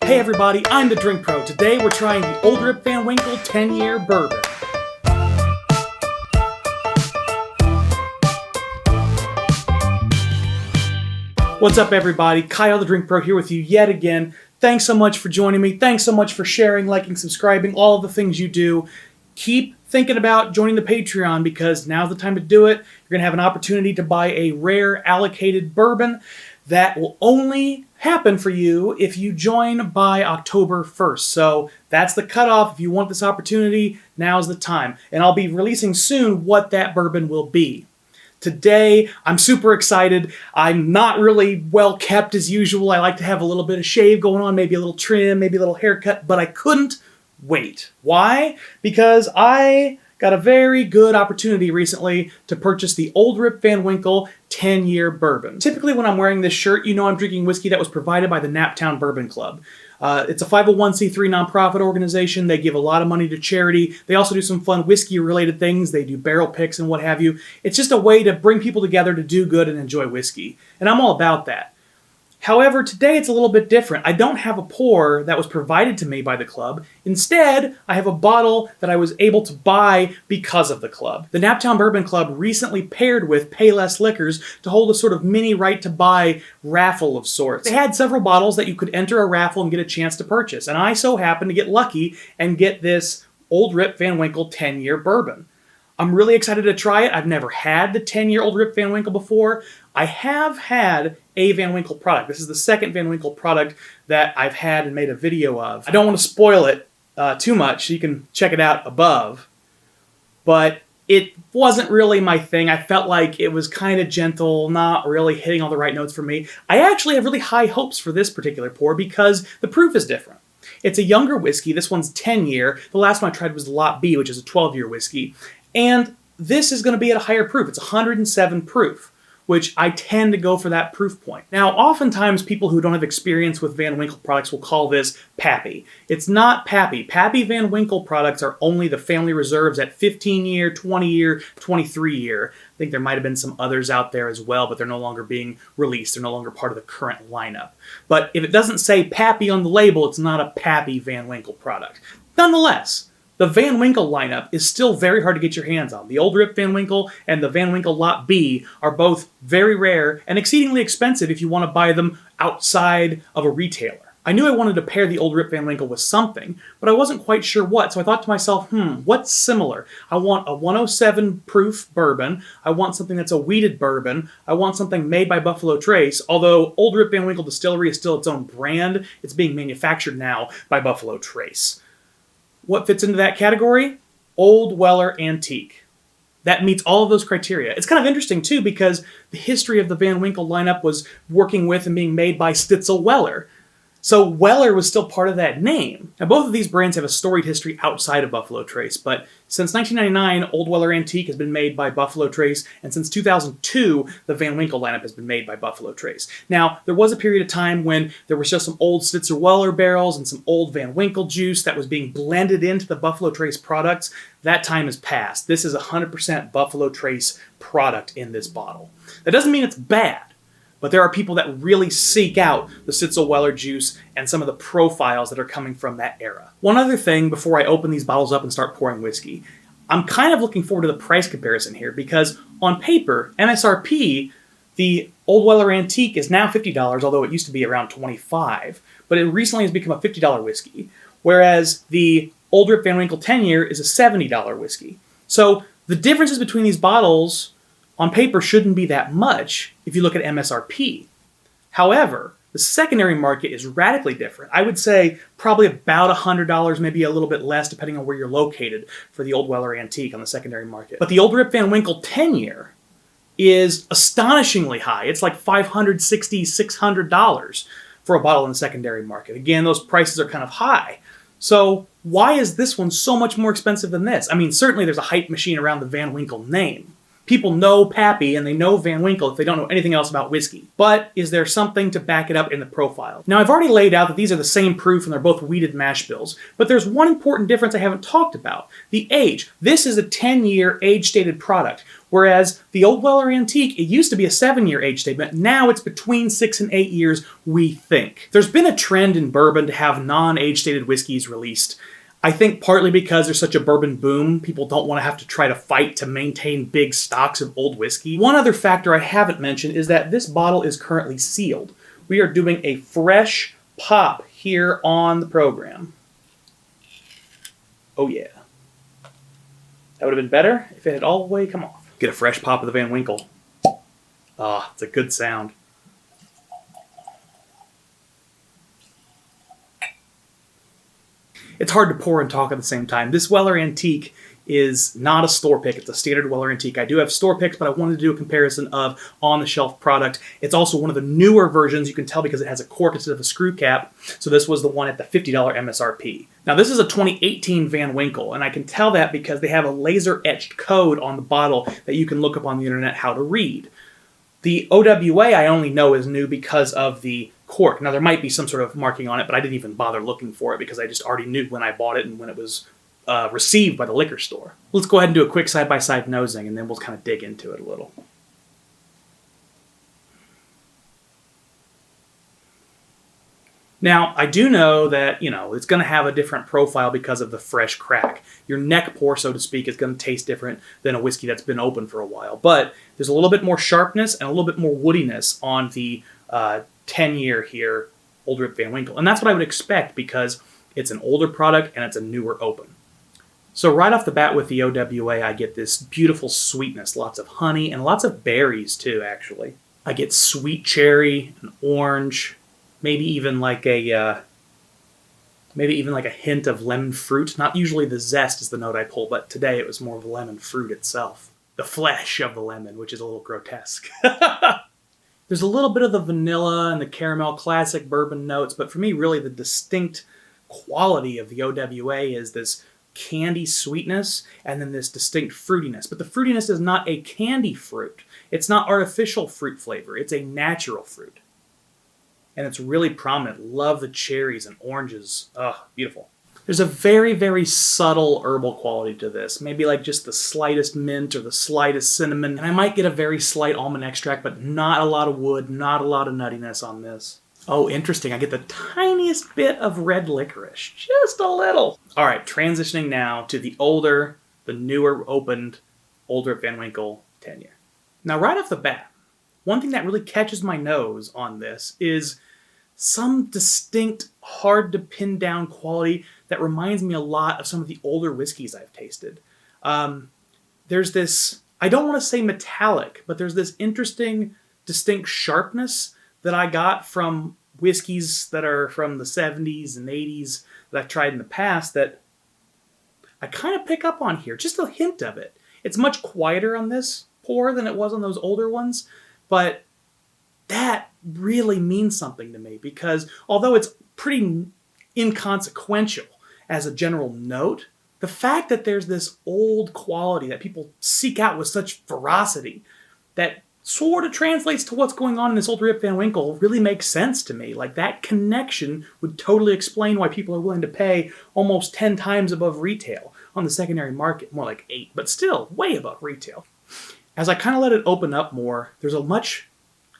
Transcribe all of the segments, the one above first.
Hey everybody, I'm the Drink Pro. Today we're trying the Old Rip Van Winkle 10-year bourbon. What's up everybody? Kyle the Drink Pro here with you yet again. Thanks so much for joining me. Thanks so much for sharing, liking, subscribing, all of the things you do. Keep thinking about joining the Patreon because now's the time to do it. You're going to have an opportunity to buy a rare allocated bourbon that will only happen for you if you join by October 1st. So that's the cutoff. If you want this opportunity, now's the time. And I'll be releasing soon what that bourbon will be. Today, I'm super excited. I'm not really well kept as usual. I like to have a little bit of shave going on, maybe a little trim, maybe a little haircut, but I couldn't wait. Why? Because I got a very good opportunity recently to purchase the Old Rip Van Winkle 10-year bourbon. Typically when I'm wearing this shirt, you know I'm drinking whiskey that was provided by the Naptown Bourbon Club. It's a 501c3 nonprofit organization. They give a lot of money to charity. They also do some fun whiskey-related things. They do barrel picks and what have you. It's just a way to bring people together to do good and enjoy whiskey. And I'm all about that. However, today it's a little bit different. I don't have a pour that was provided to me by the club. Instead, I have a bottle that I was able to buy because of the club. The Naptown Bourbon Club recently paired with Payless Liquors to hold a sort of mini right-to-buy raffle of sorts. They had several bottles that you could enter a raffle and get a chance to purchase, and I so happened to get lucky and get this Old Rip Van Winkle 10-year bourbon. I'm really excited to try it. I've never had the 10-year Old Rip Van Winkle before. I have had a Van Winkle product. This is the second Van Winkle product that I've had and made a video of. I don't want to spoil it too much, so you can check it out above. But it wasn't really my thing. I felt like it was kind of gentle, not really hitting all the right notes for me. I actually have really high hopes for this particular pour because the proof is different. It's a younger whiskey. This one's 10-year. The last one I tried was Lot B, which is a 12-year whiskey. And this is going to be at a higher proof. It's 107 proof, which I tend to go for that proof point. Now, oftentimes people who don't have experience with Van Winkle products will call this Pappy. It's not Pappy. Pappy Van Winkle products are only the family reserves at 15-year, 20-year, 23-year. I think there might have been some others out there as well, but they're no longer being released. They're no longer part of the current lineup. But if it doesn't say Pappy on the label, it's not a Pappy Van Winkle product. Nonetheless, the Van Winkle lineup is still very hard to get your hands on. The Old Rip Van Winkle and the Van Winkle Lot B are both very rare and exceedingly expensive if you want to buy them outside of a retailer. I knew I wanted to pair the Old Rip Van Winkle with something, but I wasn't quite sure what, so I thought to myself, what's similar? I want a 107 proof bourbon, I want something that's a wheated bourbon, I want something made by Buffalo Trace, although Old Rip Van Winkle Distillery is still its own brand, it's being manufactured now by Buffalo Trace. What fits into that category? Old Weller Antique. That meets all of those criteria. It's kind of interesting too because the history of the Van Winkle lineup was working with and being made by Stitzel Weller. So Weller was still part of that name. Now both of these brands have a storied history outside of Buffalo Trace, but since 1999, Old Weller Antique has been made by Buffalo Trace, and since 2002, the Van Winkle lineup has been made by Buffalo Trace. Now, there was a period of time when there was just some old Stitzel Weller barrels and some old Van Winkle juice that was being blended into the Buffalo Trace products. That time has passed. This is 100% Buffalo Trace product in this bottle. That doesn't mean it's bad. But there are people that really seek out the Stitzel Weller juice and some of the profiles that are coming from that era. One other thing before I open these bottles up and start pouring whiskey, I'm kind of looking forward to the price comparison here because on paper, MSRP, the Old Weller Antique is now $50, although it used to be around $25, but it recently has become a $50 whiskey, whereas the Old Rip Van Winkle 10-year is a $70 whiskey. So the differences between these bottles on paper shouldn't be that much if you look at MSRP. However, the secondary market is radically different. I would say probably about $100, maybe a little bit less depending on where you're located for the Old Weller Antique on the secondary market. But the Old Rip Van Winkle 10-year is astonishingly high. It's like $560, $600 for a bottle in the secondary market. Again, those prices are kind of high. So why is this one so much more expensive than this? I mean, certainly there's a hype machine around the Van Winkle name. People know Pappy and they know Van Winkle if they don't know anything else about whiskey. But is there something to back it up in the profile? Now, I've already laid out that these are the same proof and they're both wheated mash bills, but there's one important difference I haven't talked about. The age. This is a 10-year age-stated product, whereas the Old Weller Antique, it used to be a 7-year age statement. Now it's between 6 and 8 years, we think. There's been a trend in bourbon to have non-age-stated whiskeys released. I think partly because there's such a bourbon boom, people don't want to have to try to fight to maintain big stocks of old whiskey. One other factor I haven't mentioned is that this bottle is currently sealed. We are doing a fresh pop here on the program. Oh yeah. That would have been better if it had all the way come off. Get a fresh pop of the Van Winkle. Ah, it's a good sound. It's hard to pour and talk at the same time. This Weller Antique is not a store pick. It's a standard Weller Antique. I do have store picks, but I wanted to do a comparison of on-the-shelf product. It's also one of the newer versions. You can tell because it has a cork instead of a screw cap. So this was the one at the $50 MSRP. Now this is a 2018 Van Winkle, and I can tell that because they have a laser-etched code on the bottle that you can look up on the internet how to read. The OWA I only know is new because of the cork. Now there might be some sort of marking on it, but I didn't even bother looking for it because I just already knew when I bought it and when it was received by the liquor store. Let's go ahead and do a quick side-by-side nosing and then we'll kind of dig into it a little. Now, I do know that, it's going to have a different profile because of the fresh crack. Your neck pour, so to speak, is going to taste different than a whiskey that's been open for a while. But there's a little bit more sharpness and a little bit more woodiness on the 10-year here, Old Rip Van Winkle. And that's what I would expect because it's an older product and it's a newer open. So right off the bat with the OWA, I get this beautiful sweetness, lots of honey and lots of berries too, actually. I get sweet cherry and orange, maybe even like a hint of lemon fruit. Not usually the zest is the note I pull, but today it was more of the lemon fruit itself. The flesh of the lemon, which is a little grotesque. There's a little bit of the vanilla and the caramel classic bourbon notes, but for me, really the distinct quality of the OWA is this candy sweetness and then this distinct fruitiness. But the fruitiness is not a candy fruit. It's not artificial fruit flavor. It's a natural fruit. And it's really prominent. Love the cherries and oranges. Oh, beautiful. There's a very, very subtle herbal quality to this. Maybe like just the slightest mint or the slightest cinnamon. And I might get a very slight almond extract, but not a lot of wood, not a lot of nuttiness on this. Oh, interesting. I get the tiniest bit of red licorice. Just a little. All right, transitioning now to the older, the newer opened Old Rip Van Winkle 10-year. Now, right off the bat, one thing that really catches my nose on this is some distinct, hard-to-pin-down quality that reminds me a lot of some of the older whiskeys I've tasted. There's this, I don't want to say metallic, but there's this interesting, distinct sharpness that I got from whiskeys that are from the 70s and 80s that I've tried in the past that I kind of pick up on here. Just a hint of it. It's much quieter on this pour than it was on those older ones, but that really means something to me because although it's pretty inconsequential as a general note, the fact that there's this old quality that people seek out with such ferocity that sort of translates to what's going on in this Old Rip Van Winkle really makes sense to me. Like that connection would totally explain why people are willing to pay almost 10 times above retail on the secondary market. More like 8, but still way above retail. As I kind of let it open up more, there's a much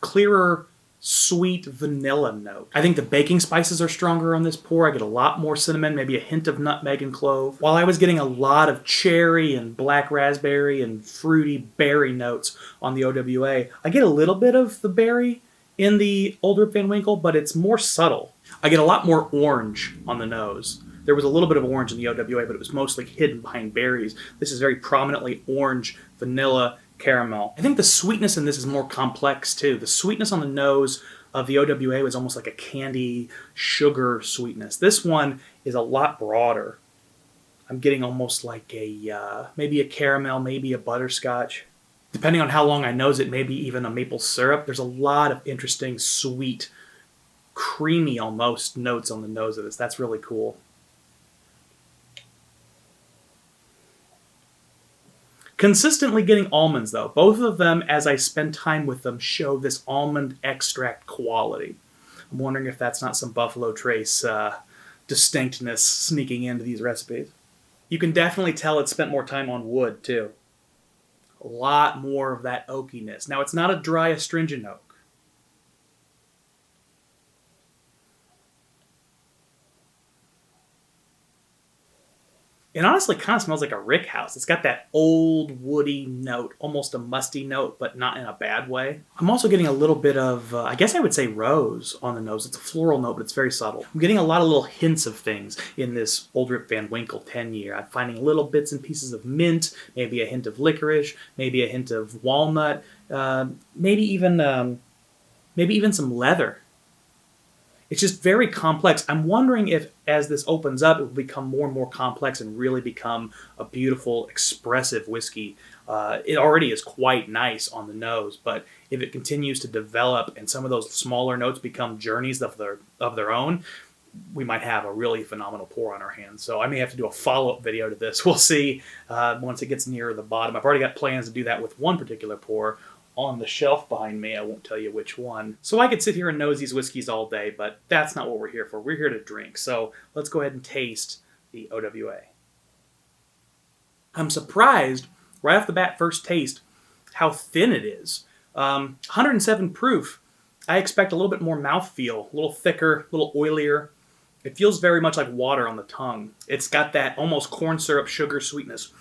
clearer, sweet vanilla note. I think the baking spices are stronger on this pour. I get a lot more cinnamon, maybe a hint of nutmeg and clove. While I was getting a lot of cherry and black raspberry and fruity berry notes on the OWA, I get a little bit of the berry in the Old Rip Van Winkle, but it's more subtle. I get a lot more orange on the nose. There was a little bit of orange in the OWA, but it was mostly hidden behind berries. This is very prominently orange, vanilla, caramel. I think the sweetness in this is more complex too. The sweetness on the nose of the OWA was almost like a candy sugar sweetness. This one is a lot broader. I'm getting almost like a maybe a caramel, maybe a butterscotch. Depending on how long I nose it, maybe even a maple syrup. There's a lot of interesting, sweet, creamy almost notes on the nose of this. That's really cool. Consistently getting almonds, though. Both of them, as I spend time with them, show this almond extract quality. I'm wondering if that's not some Buffalo Trace distinctness sneaking into these recipes. You can definitely tell it spent more time on wood, too. A lot more of that oakiness. Now, it's not a dry, astringent oak. It honestly kind of smells like a rick house. It's got that old woody note, almost a musty note, but not in a bad way. I'm also getting a little bit of, I guess I would say rose on the nose. It's a floral note, but it's very subtle. I'm getting a lot of little hints of things in this Old Rip Van Winkle 10-year. I'm finding little bits and pieces of mint, maybe a hint of licorice, maybe a hint of walnut, maybe even some leather. It's just very complex. I'm wondering if, as this opens up, it will become more and more complex and really become a beautiful, expressive whiskey. It already is quite nice on the nose, but if it continues to develop and some of those smaller notes become journeys of their own, we might have a really phenomenal pour on our hands. So I may have to do a follow-up video to this. We'll see once it gets nearer the bottom. I've already got plans to do that with one particular pour on the shelf behind me. I won't tell you which one. So I could sit here and nose these whiskeys all day, but that's not what we're here for. We're here to drink. So let's go ahead and taste the OWA. I'm surprised, right off the bat, first taste, how thin it is. 107 proof. I expect a little bit more mouthfeel, a little thicker, a little oilier. It feels very much like water on the tongue. It's got that almost corn syrup sugar sweetness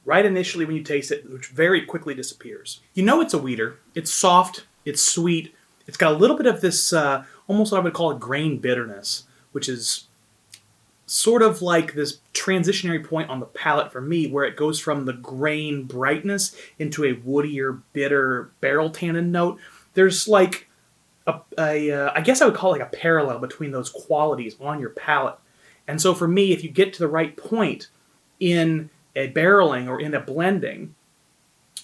right initially when you taste it, which very quickly disappears. You know it's a wheater. It's soft. It's sweet. It's got a little bit of this, almost what I would call a grain bitterness, which is sort of like this transitionary point on the palate for me, where it goes from the grain brightness into a woodier, bitter barrel tannin note. There's like I guess I would call it like a parallel between those qualities on your palate. And so for me, if you get to the right point in a barreling or in a blending,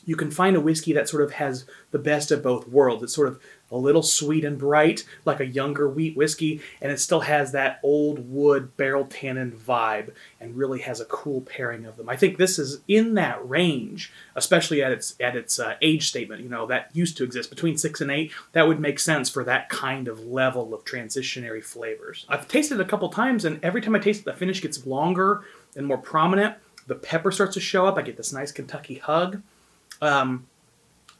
you can find a whiskey that sort of has the best of both worlds. It's sort of a little sweet and bright, like a younger wheat whiskey, and it still has that old wood barrel tannin vibe and really has a cool pairing of them. I think this is in that range, especially at its age statement. You know, that used to exist between 6 and 8. That would make sense for that kind of level of transitionary flavors. I've tasted it a couple times, and every time I taste it, the finish gets longer and more prominent. The pepper starts to show up. I get this nice Kentucky hug.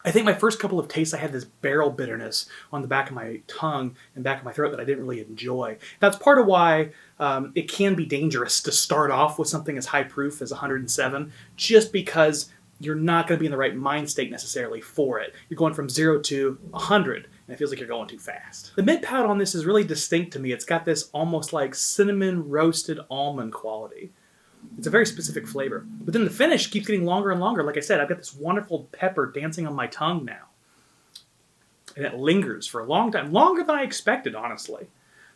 I think my first couple of tastes, I had this barrel bitterness on the back of my tongue and back of my throat that I didn't really enjoy. That's part of why it can be dangerous to start off with something as high proof as 107, just because you're not going to be in the right mind state necessarily for it. You're going from 0 to 100, and it feels like you're going too fast. The mid-palate on this is really distinct to me. It's got this almost like cinnamon roasted almond quality. It's a very specific flavor. But then the finish keeps getting longer and longer. Like I said, I've got this wonderful pepper dancing on my tongue now. And it lingers for a long time. Longer than I expected, honestly.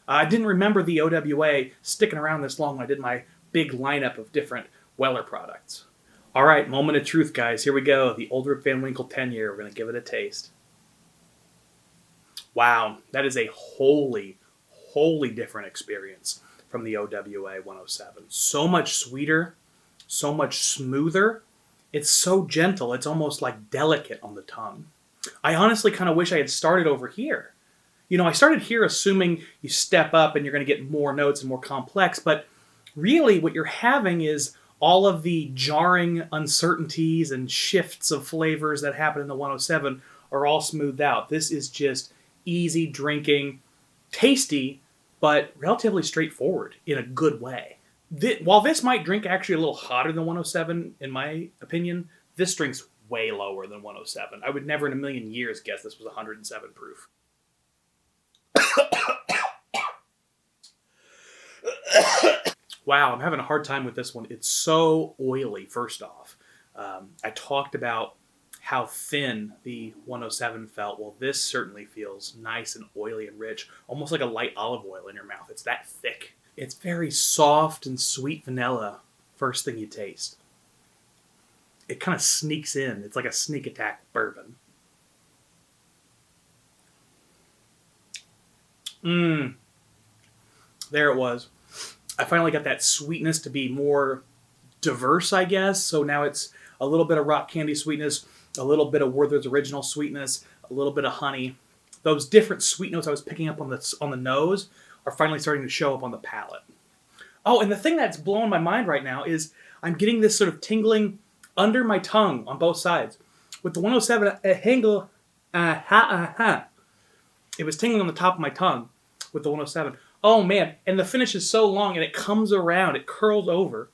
I didn't remember the OWA sticking around this long when I did my big lineup of different Weller products. All right, moment of truth, guys. Here we go. The Old Rip Van Winkle 10-year. We're going to give it a taste. Wow, that is a wholly different experience from the OWA 107. So much sweeter, so much smoother. It's so gentle, it's almost like delicate on the tongue. I honestly kind of wish I had started over here. You know, I started here assuming you step up and you're going to get more notes and more complex, but really what you're having is all of the jarring uncertainties and shifts of flavors that happen in the 107 are all smoothed out. This is just easy drinking, tasty, but relatively straightforward in a good way. While this might drink actually a little hotter than 107, in my opinion, this drink's way lower than 107. I would never in a million years guess this was 107 proof. Wow, I'm having a hard time with this one. It's so oily, first off. I talked about how thin the 107 felt. Well, this certainly feels nice and oily and rich, almost like a light olive oil in your mouth. It's that thick. It's very soft and sweet vanilla, first thing you taste. It kind of sneaks in. It's like a sneak attack bourbon. There it was. I finally got that sweetness to be more diverse, I guess. So now it's a little bit of rock candy sweetness, a little bit of Werther's Original sweetness, a little bit of honey. Those different sweet notes I was picking up on the nose are finally starting to show up on the palate. Oh, and the thing that's blowing my mind right now is I'm getting this sort of tingling under my tongue on both sides. With the 107, it was tingling on the top of my tongue with the 107. Oh man, and the finish is so long and it comes around, it curls over.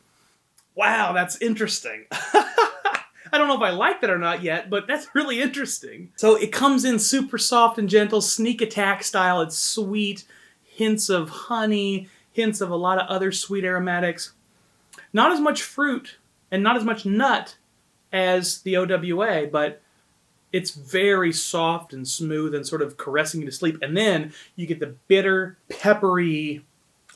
Wow, that's interesting. I don't know if I like that or not yet, but that's really interesting. So it comes in super soft and gentle, sneak attack style. It's sweet, hints of honey, hints of a lot of other sweet aromatics. Not as much fruit and not as much nut as the OWA, but it's very soft and smooth and sort of caressing you to sleep. And then you get the bitter, peppery,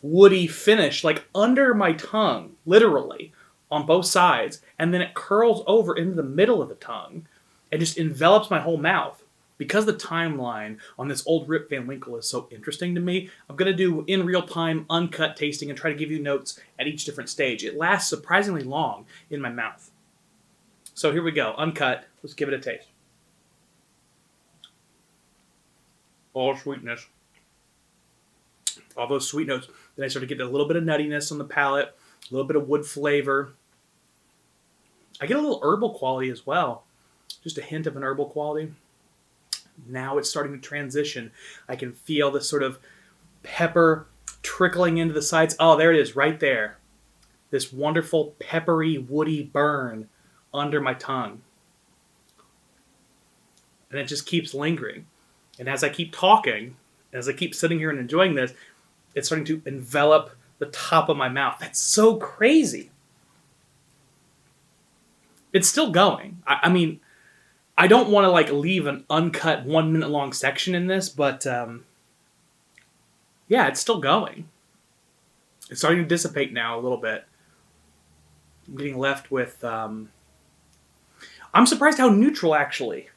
woody finish, like under my tongue, literally, on both sides. And then it curls over into the middle of the tongue and just envelops my whole mouth. Because the timeline on this Old Rip Van Winkle is so interesting to me, I'm going to do in real time, uncut tasting and try to give you notes at each different stage. It lasts surprisingly long in my mouth. So here we go, uncut. Let's give it a taste. All sweetness. All those sweet notes. Then I start to get a little bit of nuttiness on the palate, a little bit of wood flavor. I get a little herbal quality as well. Just a hint of an herbal quality. Now it's starting to transition. I can feel this sort of pepper trickling into the sides. Oh, there it is, right there. This wonderful peppery, woody burn under my tongue. And it just keeps lingering. And as I keep talking, as I keep sitting here and enjoying this, it's starting to envelop the top of my mouth. That's so crazy. It's still going. I mean, I don't want to like leave an uncut 1 minute long section in this, but yeah, it's still going. It's starting to dissipate now a little bit. I'm getting left with... I'm surprised how neutral, actually,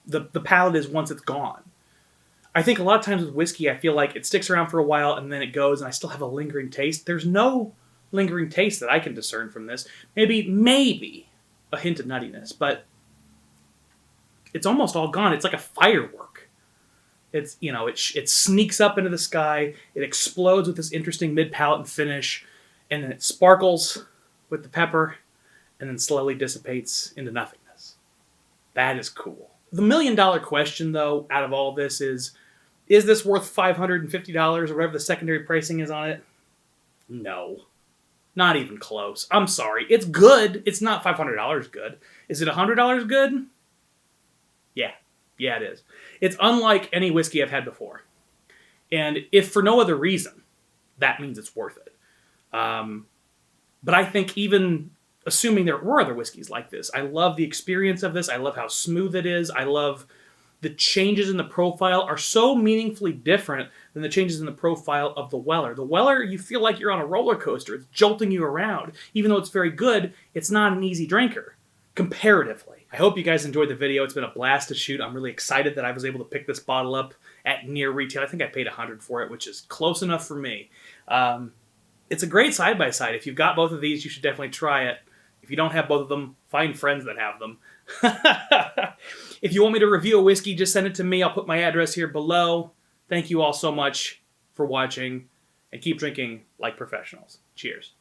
the palate is once it's gone. I think a lot of times with whiskey, I feel like it sticks around for a while and then it goes and I still have a lingering taste. There's no lingering taste that I can discern from this. Maybe a hint of nuttiness, but it's almost all gone. It's like a firework. It's, you know, it sneaks up into the sky, it explodes with this interesting mid-palate and finish, and then it sparkles with the pepper, and then slowly dissipates into nothingness. That is cool. The $1 million question, though, out of all this is this worth $550 or whatever the secondary pricing is on it? No. Not even close. I'm sorry. It's good. It's not $500 good. Is it $100 good? Yeah. Yeah, it is. It's unlike any whiskey I've had before. And if for no other reason, that means it's worth it. But I think even assuming there were other whiskeys like this, I love the experience of this. I love how smooth it is. I love the changes in the profile are so meaningfully different than the changes in the profile of the Weller. The Weller, you feel like you're on a roller coaster. It's jolting you around. Even though it's very good, it's not an easy drinker, comparatively. I hope you guys enjoyed the video. It's been a blast to shoot. I'm really excited that I was able to pick this bottle up at near retail. I think I paid $100 for it, which is close enough for me. It's a great side-by-side. If you've got both of these, you should definitely try it. If you don't have both of them, find friends that have them. If you want me to review a whiskey, just send it to me. I'll put my address here below. Thank you all so much for watching, and keep drinking like professionals. Cheers.